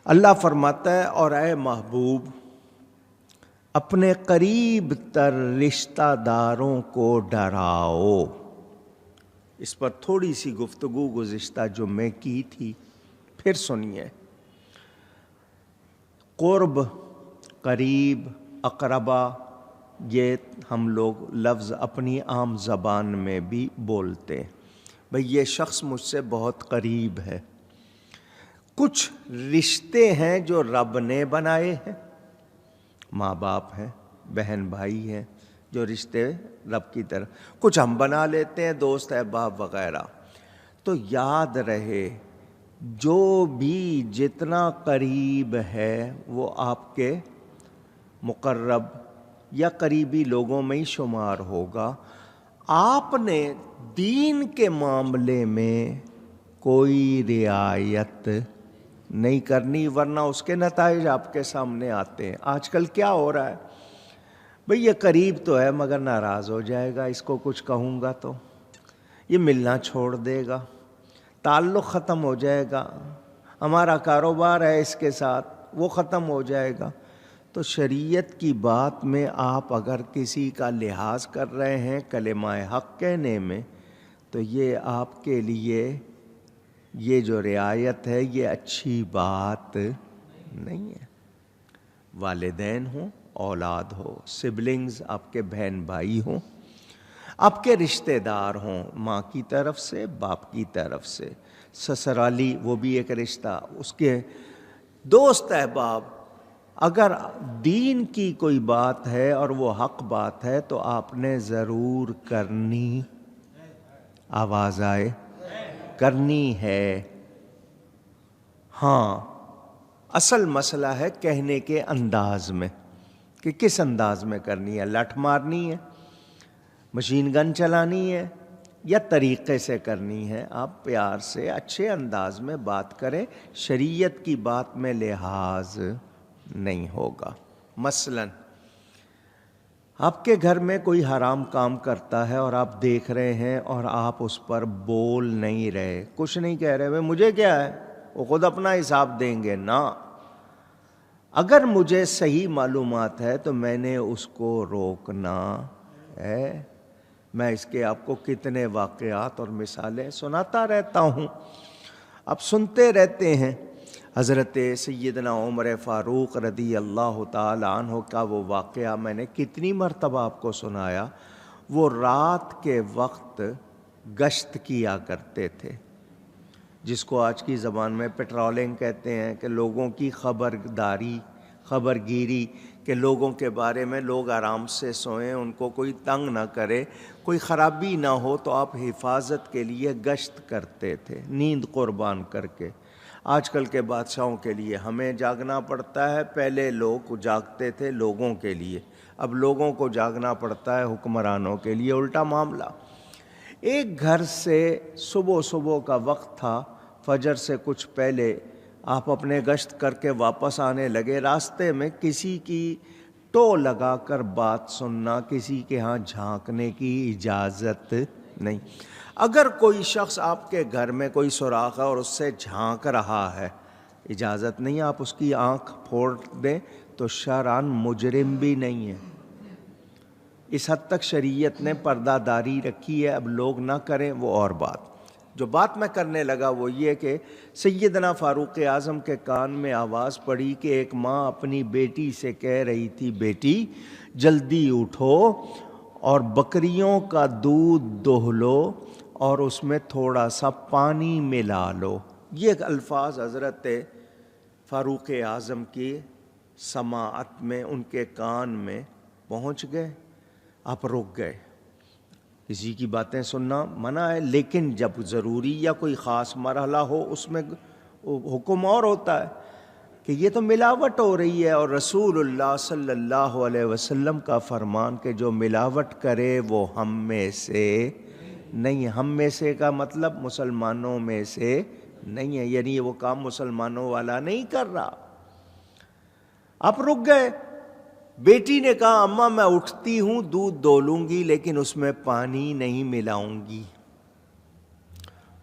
اللہ فرماتا ہے اور اے محبوب اپنے قریب تر رشتہ داروں کو ڈراؤ۔ اس پر تھوڑی سی گفتگو گزشتہ جمعے کی تھی، پھر سنیے۔ قرب، قریب، اقربا، یہ ہم لوگ لفظ اپنی عام زبان میں بھی بولتے ہیں، بھئی یہ شخص مجھ سے بہت قریب ہے۔ کچھ رشتے ہیں جو رب نے بنائے ہیں، ماں باپ ہیں، بہن بھائی ہیں، جو رشتے رب کی طرف، کچھ ہم بنا لیتے ہیں، دوست احباب وغیرہ۔ تو یاد رہے جو بھی جتنا قریب ہے وہ آپ کے مقرب یا قریبی لوگوں میں ہی شمار ہوگا۔ آپ نے دین کے معاملے میں کوئی رعایت نہیں کرنی، ورنہ اس کے نتائج آپ کے سامنے آتے ہیں۔ آج کل کیا ہو رہا ہے، بھئی یہ قریب تو ہے مگر ناراض ہو جائے گا، اس کو کچھ کہوں گا تو یہ ملنا چھوڑ دے گا، تعلق ختم ہو جائے گا، ہمارا کاروبار ہے اس کے ساتھ وہ ختم ہو جائے گا۔ تو شریعت کی بات میں آپ اگر کسی کا لحاظ کر رہے ہیں کلمہ حق کہنے میں، تو یہ آپ کے لیے یہ جو رعایت ہے یہ اچھی بات نہیں ہے۔ والدین ہوں، اولاد ہو، سبلنگز آپ کے بہن بھائی ہوں، آپ کے رشتہ دار ہوں، ماں کی طرف سے، باپ کی طرف سے، سسرالی وہ بھی ایک رشتہ، اس کے دوست احباب، اگر دین کی کوئی بات ہے اور وہ حق بات ہے تو آپ نے ضرور کرنی، آواز آئے، کرنی ہے۔ ہاں، اصل مسئلہ ہے کہنے کے انداز میں، کہ کس انداز میں کرنی ہے، لٹھ مارنی ہے، مشین گن چلانی ہے، یا طریقے سے کرنی ہے۔ آپ پیار سے اچھے انداز میں بات کریں، شریعت کی بات میں لحاظ نہیں ہوگا۔ مثلاً آپ کے گھر میں کوئی حرام کام کرتا ہے اور آپ دیکھ رہے ہیں اور آپ اس پر بول نہیں رہے، کچھ نہیں کہہ رہے، بھئی مجھے کیا ہے، وہ خود اپنا حساب دیں گے نا۔ اگر مجھے صحیح معلومات ہے تو میں نے اس کو روکنا ہے۔ میں اس کے آپ کو کتنے واقعات اور مثالیں سناتا رہتا ہوں، آپ سنتے رہتے ہیں۔ حضرت سیدنا عمر فاروق رضی اللہ تعالی عنہ کا وہ واقعہ میں نے کتنی مرتبہ آپ کو سنایا۔ وہ رات کے وقت گشت کیا کرتے تھے، جس کو آج کی زبان میں پیٹرولنگ کہتے ہیں، کہ لوگوں کی خبرگیری، کہ لوگوں کے بارے میں لوگ آرام سے سوئیں، ان کو کوئی تنگ نہ کرے، کوئی خرابی نہ ہو، تو آپ حفاظت کے لیے گشت کرتے تھے، نیند قربان کر کے۔ آج کل کے بادشاہوں کے لیے ہمیں جاگنا پڑتا ہے، پہلے لوگ جاگتے تھے لوگوں کے لیے، اب لوگوں کو جاگنا پڑتا ہے حکمرانوں کے لیے، الٹا معاملہ۔ ایک گھر سے صبح کا وقت تھا، فجر سے کچھ پہلے آپ اپنے گشت کر کے واپس آنے لگے، راستے میں کسی کی ٹو لگا کر بات سننا، کسی کے ہاں جھانکنے کی اجازت نہیں۔ اگر کوئی شخص آپ کے گھر میں کوئی سوراخ ہے اور اس سے جھانک رہا ہے، اجازت نہیں آپ اس کی آنکھ پھوڑ دیں، تو شرعاً مجرم بھی نہیں ہے۔ اس حد تک شریعت نے پردہ داری رکھی ہے، اب لوگ نہ کریں وہ اور بات۔ جو بات میں کرنے لگا وہ یہ کہ سیدنا فاروق اعظم کے کان میں آواز پڑی کہ ایک ماں اپنی بیٹی سے کہہ رہی تھی، بیٹی جلدی اٹھو اور بکریوں کا دودھ دوہ لو اور اس میں تھوڑا سا پانی ملا لو۔ یہ الفاظ حضرت فاروق اعظم کی سماعت میں، ان کے کان میں پہنچ گئے، آپ رک گئے۔ کسی کی باتیں سننا منع ہے، لیکن جب ضروری یا کوئی خاص مرحلہ ہو اس میں حکم اور ہوتا ہے کہ یہ تو ملاوٹ ہو رہی ہے، اور رسول اللہ صلی اللہ علیہ وسلم کا فرمان کہ جو ملاوٹ کرے وہ ہم میں سے نہیں ہے۔ ہم میں سے کا مطلب مسلمانوں میں سے نہیں ہے، یعنی وہ کام مسلمانوں والا نہیں کر رہا۔ آپ رک گئے۔ بیٹی نے کہا، اماں میں اٹھتی ہوں دودھ دولوں گی لیکن اس میں پانی نہیں ملاؤں گی۔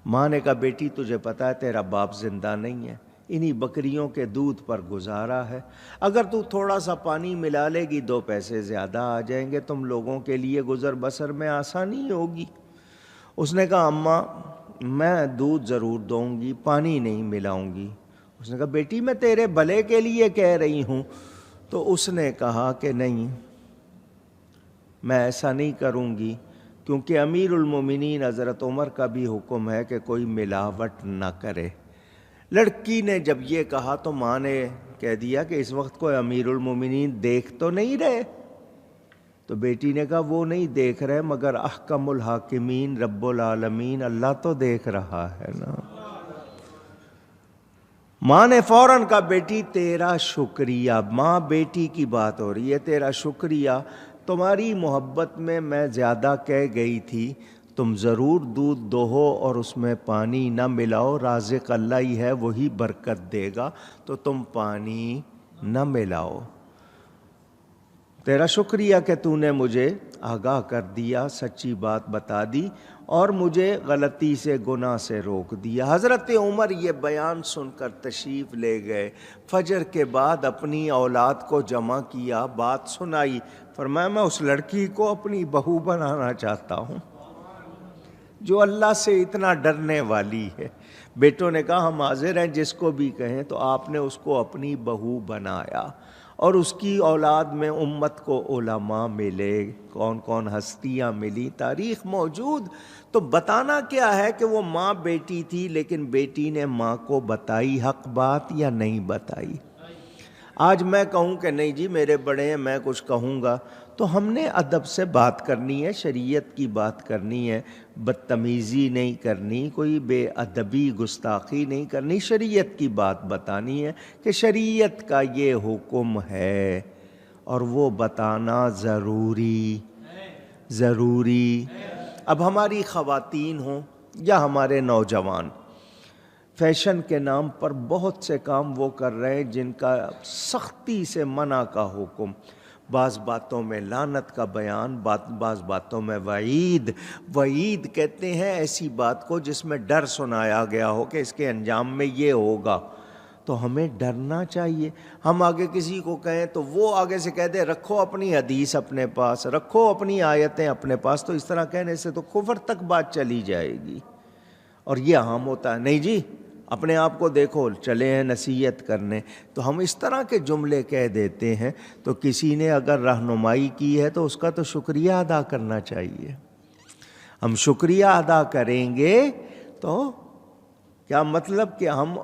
ماں نے کہا، بیٹی تجھے پتا ہے تیرا باپ زندہ نہیں ہے، انہی بکریوں کے دودھ پر گزارا ہے، اگر تو تھوڑا سا پانی ملا لے گی 2 پیسے زیادہ آ جائیں گے، تم لوگوں کے لیے گزر بسر میں آسانی ہوگی۔ اس نے کہا اماں میں دودھ ضرور دوں گی، پانی نہیں ملاؤں گی۔ اس نے کہا بیٹی میں تیرے بھلے کے لیے کہہ رہی ہوں۔ تو اس نے کہا کہ نہیں، میں ایسا نہیں کروں گی، کیونکہ امیر المومنین حضرت عمر کا بھی حکم ہے کہ کوئی ملاوٹ نہ کرے۔ لڑکی نے جب یہ کہا تو ماں نے کہہ دیا کہ اس وقت کوئی امیر المومنین دیکھ تو نہیں رہے؟ تو بیٹی نے کہا وہ نہیں دیکھ رہے، مگر احکم الحاکمین رب العالمین اللہ تو دیکھ رہا ہے نا۔ ماں نے فوراً کہا بیٹی تیرا شکریہ، ماں بیٹی کی بات ہو رہی ہے، تیرا شکریہ، تمہاری محبت میں میں زیادہ کہہ گئی تھی، تم ضرور دودھ دوہو اور اس میں پانی نہ ملاؤ، رازق اللہ ہی ہے وہی برکت دے گا، تو تم پانی نہ ملاؤ۔ تیرا شکریہ کہ تو نے مجھے آگاہ کر دیا، سچی بات بتا دی اور مجھے غلطی سے گناہ سے روک دیا۔ حضرت عمر یہ بیان سن کر تشریف لے گئے، فجر کے بعد اپنی اولاد کو جمع کیا، بات سنائی، فرمایا میں اس لڑکی کو اپنی بہو بنانا چاہتا ہوں جو اللہ سے اتنا ڈرنے والی ہے۔ بیٹوں نے کہا ہم حاضر ہیں، جس کو بھی کہیں، تو آپ نے اس کو اپنی بہو بنایا، اور اس کی اولاد میں امت کو علماء ملے، کون کون ہستیاں ملی، تاریخ موجود۔ تو بتانا کیا ہے کہ وہ ماں بیٹی تھی، لیکن بیٹی نے ماں کو بتائی حق بات یا نہیں بتائی؟ آج میں کہوں کہ نہیں جی میرے بڑے ہیں میں کچھ کہوں گا، تو ہم نے ادب سے بات کرنی ہے، شریعت کی بات کرنی ہے، بدتمیزی نہیں کرنی، کوئی بے ادبی گستاخی نہیں کرنی، شریعت کی بات بتانی ہے کہ شریعت کا یہ حکم ہے، اور وہ بتانا ضروری۔ اب ہماری خواتین ہوں یا ہمارے نوجوان، فیشن کے نام پر بہت سے کام وہ کر رہے ہیں جن کا سختی سے منع کا حکم، بعض باتوں میں لعنت کا بیان، بعض باتوں میں وعید کہتے ہیں ایسی بات کو جس میں ڈر سنایا گیا ہو کہ اس کے انجام میں یہ ہوگا، تو ہمیں ڈرنا چاہیے۔ ہم آگے کسی کو کہیں تو وہ آگے سے کہہ دے رکھو اپنی حدیث اپنے پاس، رکھو اپنی آیتیں اپنے پاس، تو اس طرح کہنے سے تو کفر تک بات چلی جائے گی، اور یہ عام ہوتا ہے۔ نہیں جی اپنے آپ کو دیکھو، چلے ہیں نصیحت کرنے، تو ہم اس طرح کے جملے کہہ دیتے ہیں، تو کسی نے اگر رہنمائی کی ہے تو اس کا تو شکریہ ادا کرنا چاہیے۔ ہم شکریہ ادا کریں گے تو کیا مطلب کہ ہم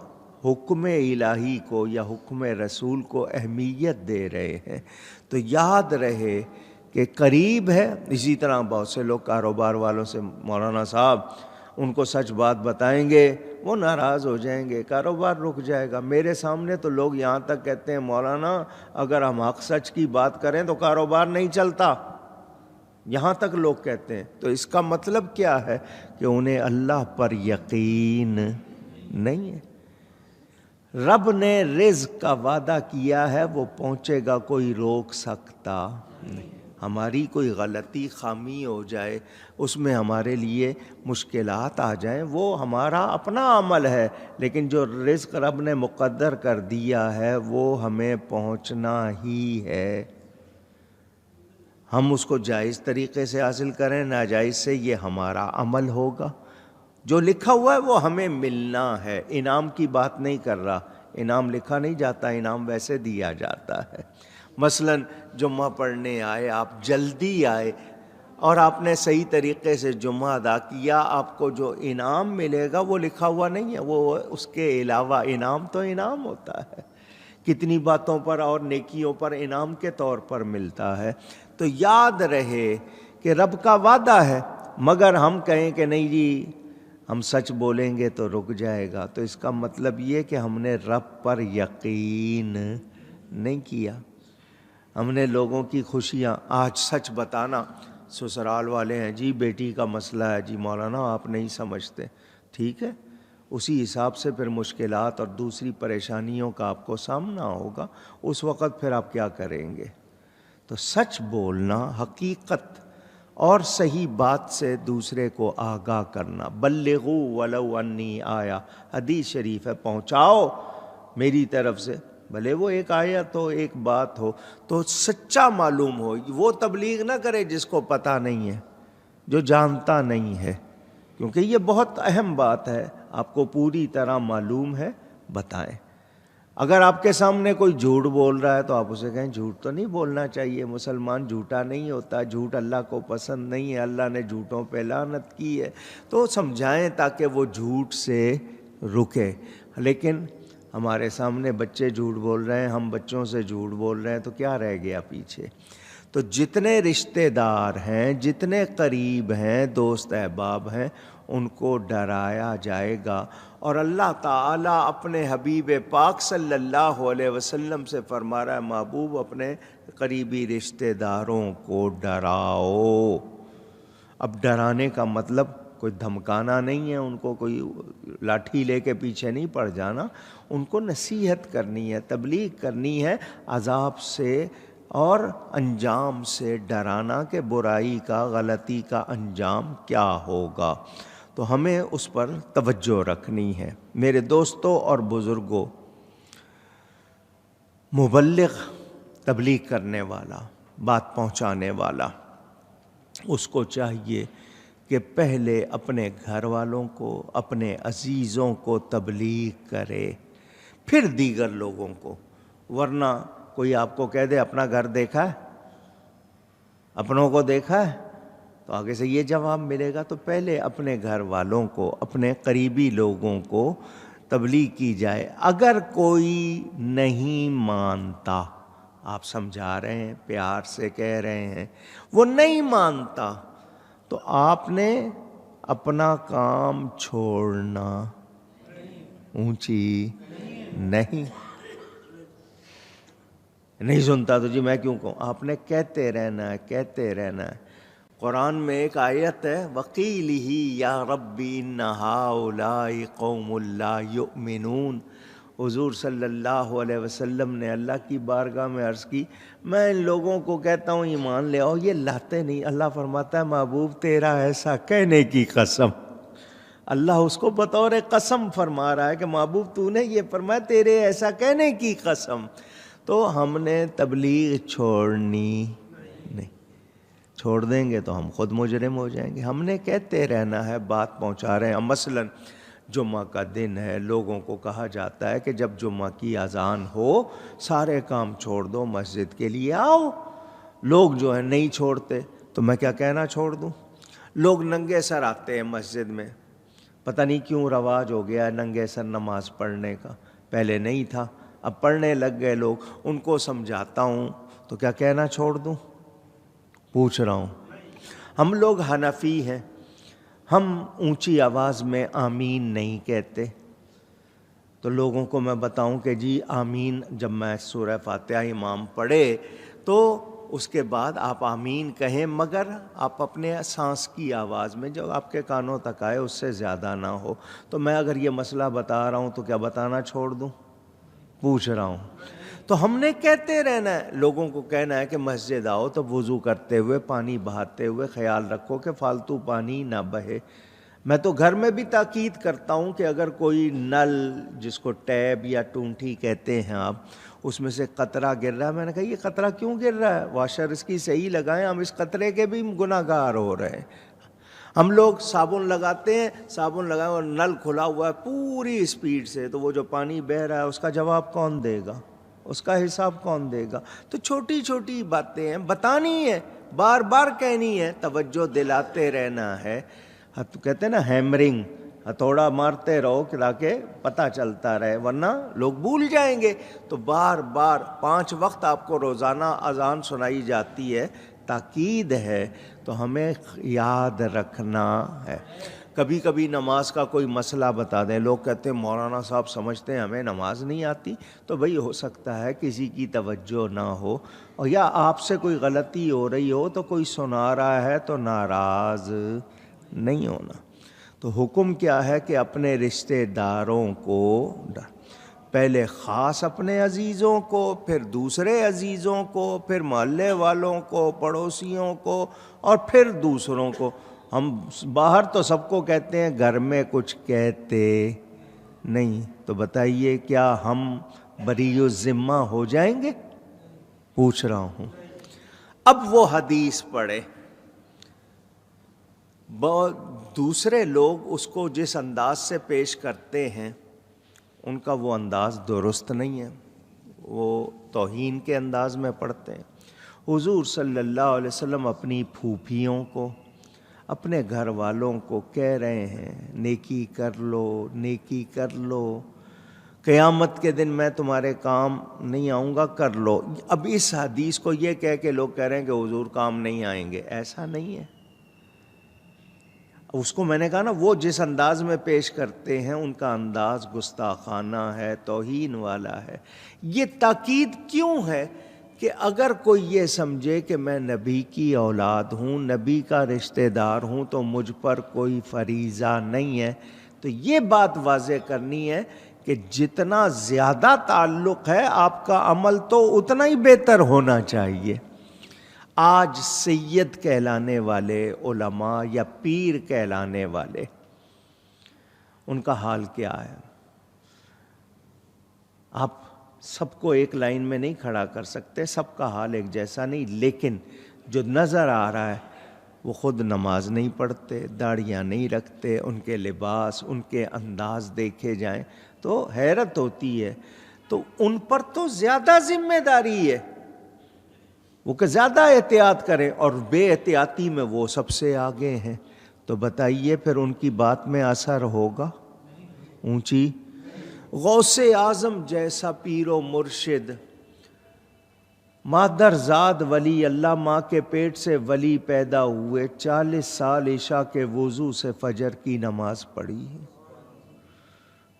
حکم الہی کو یا حکم رسول کو اہمیت دے رہے ہیں۔ تو یاد رہے کہ قریب ہے۔ اسی طرح بہت سے لوگ کاروبار والوں سے مولانا صاحب ان کو سچ بات بتائیں گے وہ ناراض ہو جائیں گے، کاروبار رک جائے گا۔ میرے سامنے تو لوگ یہاں تک کہتے ہیں مولانا اگر ہم حق سچ کی بات کریں تو کاروبار نہیں چلتا، یہاں تک لوگ کہتے ہیں۔ تو اس کا مطلب کیا ہے کہ انہیں اللہ پر یقین نہیں ہے۔ رب نے رزق کا وعدہ کیا ہے، وہ پہنچے گا، کوئی روک سکتا نہیں۔ ہماری کوئی غلطی خامی ہو جائے، اس میں ہمارے لیے مشکلات آ جائیں، وہ ہمارا اپنا عمل ہے، لیکن جو رزق رب نے مقدر کر دیا ہے وہ ہمیں پہنچنا ہی ہے۔ ہم اس کو جائز طریقے سے حاصل کریں، ناجائز سے، یہ ہمارا عمل ہوگا۔ جو لکھا ہوا ہے وہ ہمیں ملنا ہے۔ انعام کی بات نہیں کر رہا، انعام لکھا نہیں جاتا، انعام ویسے دیا جاتا ہے۔ مثلا جمعہ پڑھنے آئے، آپ جلدی آئے اور آپ نے صحیح طریقے سے جمعہ ادا کیا، آپ کو جو انعام ملے گا وہ لکھا ہوا نہیں ہے، وہ اس کے علاوہ انعام تو انعام ہوتا ہے، کتنی باتوں پر اور نیکیوں پر انعام کے طور پر ملتا ہے۔ تو یاد رہے کہ رب کا وعدہ ہے، مگر ہم کہیں کہ نہیں جی ہم سچ بولیں گے تو رک جائے گا، تو اس کا مطلب یہ کہ ہم نے رب پر یقین نہیں کیا۔ ہم نے لوگوں کی خوشیاں، آج سچ بتانا، سسرال والے ہیں جی بیٹی کا مسئلہ ہے جی مولانا آپ نہیں سمجھتے، ٹھیک ہے، اسی حساب سے پھر مشکلات اور دوسری پریشانیوں کا آپ کو سامنا ہوگا، اس وقت پھر آپ کیا کریں گے؟ تو سچ بولنا، حقیقت اور صحیح بات سے دوسرے کو آگاہ کرنا، بلغوا ولو انی آیا، حدیث شریف ہے، پہنچاؤ میری طرف سے، بھلے وہ ایک آیت ہو، ایک بات ہو، تو سچا معلوم ہو۔ وہ تبلیغ نہ کرے جس کو پتہ نہیں ہے، جو جانتا نہیں ہے، کیونکہ یہ بہت اہم بات ہے، آپ کو پوری طرح معلوم ہے، بتائیں۔ اگر آپ کے سامنے کوئی جھوٹ بول رہا ہے تو آپ اسے کہیں جھوٹ تو نہیں بولنا چاہیے، مسلمان جھوٹا نہیں ہوتا، جھوٹ اللہ کو پسند نہیں ہے، اللہ نے جھوٹوں پہ لعنت کی ہے، تو سمجھائیں تاکہ وہ جھوٹ سے رکے۔ لیکن ہمارے سامنے بچے جھوٹ بول رہے ہیں، ہم بچوں سے جھوٹ بول رہے ہیں، تو کیا رہ گیا پیچھے؟ تو جتنے رشتہ دار ہیں، جتنے قریب ہیں، دوست احباب ہیں، ان کو ڈرایا جائے گا۔ اور اللہ تعالیٰ اپنے حبیب پاک صلی اللہ علیہ وسلم سے فرما رہا ہے، محبوب اپنے قریبی رشتہ داروں کو ڈراؤ۔ اب ڈرانے کا مطلب کوئی دھمکانا نہیں ہے، ان کو کوئی لاٹھی لے کے پیچھے نہیں پڑ جانا، ان کو نصیحت کرنی ہے، تبلیغ کرنی ہے، عذاب سے اور انجام سے ڈرانا کہ برائی کا، غلطی کا انجام کیا ہوگا۔ تو ہمیں اس پر توجہ رکھنی ہے۔ میرے دوستوں اور بزرگوں، مبلغ، تبلیغ کرنے والا، بات پہنچانے والا، اس کو چاہیے کہ پہلے اپنے گھر والوں کو، اپنے عزیزوں کو تبلیغ کرے، پھر دیگر لوگوں کو۔ ورنہ کوئی آپ کو کہہ دے اپنا گھر دیکھا ہے، اپنوں کو دیکھا ہے، تو آگے سے یہ جواب ملے گا۔ تو پہلے اپنے گھر والوں کو، اپنے قریبی لوگوں کو تبلیغ کی جائے۔ اگر کوئی نہیں مانتا، آپ سمجھا رہے ہیں، پیار سے کہہ رہے ہیں، وہ نہیں مانتا، تو آپ نے اپنا کام چھوڑنا، اونچی نہیں سنتا تو جی میں کیوں کہوں، آپ نے کہتے رہنا ہے، کہتے رہنا ہے۔ قرآن میں ایک آیت ہے، وَقِيلِهِ يَا رَبِّ إِنَّ هَؤُلَاءِ قَوْمٌ لَا يُؤْمِنُونَ۔ حضور صلی اللہ علیہ وسلم نے اللہ کی بارگاہ میں عرض کی، میں ان لوگوں کو کہتا ہوں ایمان لے آؤ، یہ لاتے نہیں۔ اللہ فرماتا ہے، محبوب تیرا ایسا کہنے کی قسم۔ اللہ اس کو بطور قسم فرما رہا ہے کہ محبوب تو نے یہ فرمایا، تیرے ایسا کہنے کی قسم۔ تو ہم نے تبلیغ چھوڑنی نہیں، چھوڑ دیں گے تو ہم خود مجرم ہو جائیں گے۔ ہم نے کہتے رہنا ہے، بات پہنچا رہے ہیں۔ مثلا جمعہ کا دن ہے، لوگوں کو کہا جاتا ہے کہ جب جمعہ کی اذان ہو سارے کام چھوڑ دو، مسجد کے لیے آؤ۔ لوگ جو ہیں نہیں چھوڑتے، تو میں کیا کہنا چھوڑ دوں؟ لوگ ننگے سر آتے ہیں مسجد میں، پتہ نہیں کیوں رواج ہو گیا ہے ننگے سر نماز پڑھنے کا، پہلے نہیں تھا، اب پڑھنے لگ گئے لوگ۔ ان کو سمجھاتا ہوں تو کیا کہنا چھوڑ دوں؟ پوچھ رہا ہوں۔ ہم لوگ حنفی ہیں، ہم اونچی آواز میں آمین نہیں کہتے، تو لوگوں کو میں بتاؤں کہ جی آمین، جب میں سورہ فاتحہ امام پڑھے تو اس کے بعد آپ آمین کہیں، مگر آپ اپنے سانس کی آواز میں جو آپ کے کانوں تک آئے اس سے زیادہ نہ ہو۔ تو میں اگر یہ مسئلہ بتا رہا ہوں تو کیا بتانا چھوڑ دوں؟ پوچھ رہا ہوں۔ تو ہم نے کہتے رہنا ہے، لوگوں کو کہنا ہے کہ مسجد آؤ تو وضو کرتے ہوئے، پانی بہاتے ہوئے خیال رکھو کہ فالتو پانی نہ بہے۔ میں تو گھر میں بھی تاکید کرتا ہوں کہ اگر کوئی نل، جس کو ٹیب یا ٹونٹی کہتے ہیں آپ، اس میں سے قطرہ گر رہا ہے، میں نے کہا یہ قطرہ کیوں گر رہا ہے؟ واشر اس کی صحیح لگائیں، ہم اس قطرے کے بھی گناہ گار ہو رہے ہیں۔ ہم لوگ صابن لگاتے ہیں، صابن لگائیں اور نل کھلا ہوا ہے پوری اسپیڈ سے، تو وہ جو پانی بہہ رہا ہے اس کا جواب کون دے گا؟ اس کا حساب کون دے گا؟ تو چھوٹی چھوٹی باتیں ہیں، بتانی ہے، بار بار کہنی ہے، توجہ دلاتے رہنا ہے۔ تو کہتے ہیں نا ہیمرنگ، ہتھوڑا مارتے رہو تاکہ پتہ چلتا رہے، ورنہ لوگ بھول جائیں گے۔ تو بار بار 5 وقت آپ کو روزانہ اذان سنائی جاتی ہے، تاکید ہے، تو ہمیں یاد رکھنا ہے۔ کبھی کبھی نماز کا کوئی مسئلہ بتا دیں، لوگ کہتے ہیں مولانا صاحب سمجھتے ہیں ہمیں نماز نہیں آتی، تو بھئی ہو سکتا ہے کسی کی توجہ نہ ہو، اور یا آپ سے کوئی غلطی ہو رہی ہو تو کوئی سنا رہا ہے تو ناراض نہیں ہونا۔ تو حکم کیا ہے کہ اپنے رشتہ داروں کو، پہلے خاص اپنے عزیزوں کو، پھر دوسرے عزیزوں کو، پھر محلے والوں کو، پڑوسیوں کو، اور پھر دوسروں کو۔ ہم باہر تو سب کو کہتے ہیں، گھر میں کچھ کہتے نہیں۔ تو تو بتائیے کیا ہم بری الذمہ ہو جائیں گے؟ پوچھ رہا ہوں۔ اب وہ حدیث پڑھے، دوسرے لوگ اس کو جس انداز سے پیش کرتے ہیں ان کا وہ انداز درست نہیں ہے، وہ توہین کے انداز میں پڑھتے ہیں۔ حضور صلی اللہ علیہ وسلم اپنی پھوپھیوں کو، اپنے گھر والوں کو کہہ رہے ہیں نیکی کر لو، نیکی کر لو، قیامت کے دن میں تمہارے کام نہیں آؤں گا، کر لو۔ اب اس حدیث کو یہ کہہ کے لوگ کہہ رہے ہیں کہ حضور کام نہیں آئیں گے، ایسا نہیں ہے۔ اس کو میں نے کہا نا، وہ جس انداز میں پیش کرتے ہیں ان کا انداز گستاخانہ ہے، توہین والا ہے۔ یہ تاکید کیوں ہے کہ اگر کوئی یہ سمجھے کہ میں نبی کی اولاد ہوں، نبی کا رشتہ دار ہوں، تو مجھ پر کوئی فریضہ نہیں ہے، تو یہ بات واضح کرنی ہے کہ جتنا زیادہ تعلق ہے آپ کا عمل تو اتنا ہی بہتر ہونا چاہیے۔ آج سید کہلانے والے علماء یا پیر کہلانے والے، ان کا حال کیا ہے؟ آپ سب کو ایک لائن میں نہیں کھڑا کر سکتے، سب کا حال ایک جیسا نہیں، لیکن جو نظر آ رہا ہے وہ خود نماز نہیں پڑھتے، داڑھیاں نہیں رکھتے، ان کے لباس، ان کے انداز دیکھے جائیں تو حیرت ہوتی ہے۔ تو ان پر تو زیادہ ذمہ داری ہے وہ کہ زیادہ احتیاط کریں، اور بے احتیاطی میں وہ سب سے آگے ہیں، تو بتائیے پھر ان کی بات میں اثر ہوگا؟ اونچی غوث اعظم جیسا پیر و مرشد، مادر زاد ولی اللہ، ماں کے پیٹ سے ولی پیدا ہوئے، 40 سال عشاء کے وضو سے فجر کی نماز پڑھی ہے۔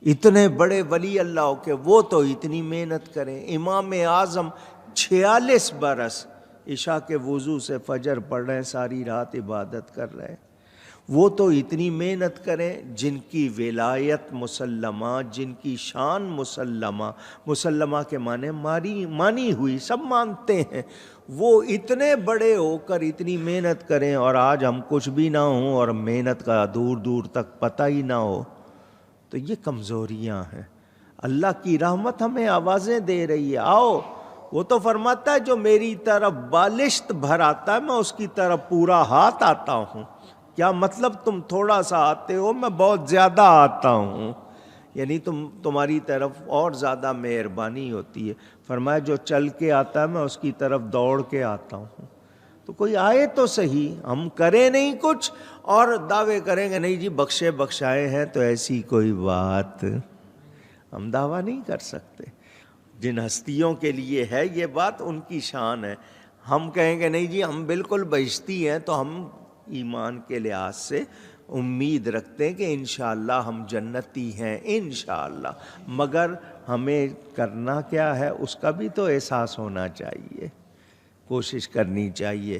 اتنے بڑے ولی اللہ کے وہ تو اتنی محنت کریں۔ امام اعظم 46 برس عشاء کے وضو سے فجر پڑھ رہے ہیں، ساری رات عبادت کر رہے ہیں، وہ تو اتنی محنت کریں جن کی ولایت مسلمہ، جن کی شان مسلمہ، مسلمہ کے معنی مانی ہوئی، سب مانتے ہیں، وہ اتنے بڑے ہو کر اتنی محنت کریں، اور آج ہم کچھ بھی نہ ہوں اور محنت کا دور دور تک پتہ ہی نہ ہو، تو یہ کمزوریاں ہیں۔ اللہ کی رحمت ہمیں آوازیں دے رہی ہے، آؤ۔ وہ تو فرماتا ہے جو میری طرف بالشت بھر آتا ہے میں اس کی طرف پورا ہاتھ آتا ہوں۔ کیا مطلب؟ تم تھوڑا سا آتے ہو، میں بہت زیادہ آتا ہوں، یعنی تمہاری طرف اور زیادہ مہربانی ہوتی ہے۔ فرمایا جو چل کے آتا ہے میں اس کی طرف دوڑ کے آتا ہوں۔ تو کوئی آئے تو صحیح، ہم کریں نہیں کچھ اور دعوے کریں گے نہیں جی بخشے بخشائے ہیں، تو ایسی کوئی بات ہم دعویٰ نہیں کر سکتے۔ جن ہستیوں کے لیے ہے یہ بات ان کی شان ہے، ہم کہیں گے نہیں جی ہم بالکل بہشتی ہیں، تو ہم ایمان کے لحاظ سے امید رکھتے ہیں کہ انشاءاللہ ہم جنتی ہیں انشاءاللہ، مگر ہمیں کرنا کیا ہے اس کا بھی تو احساس ہونا چاہیے، کوشش کرنی چاہیے۔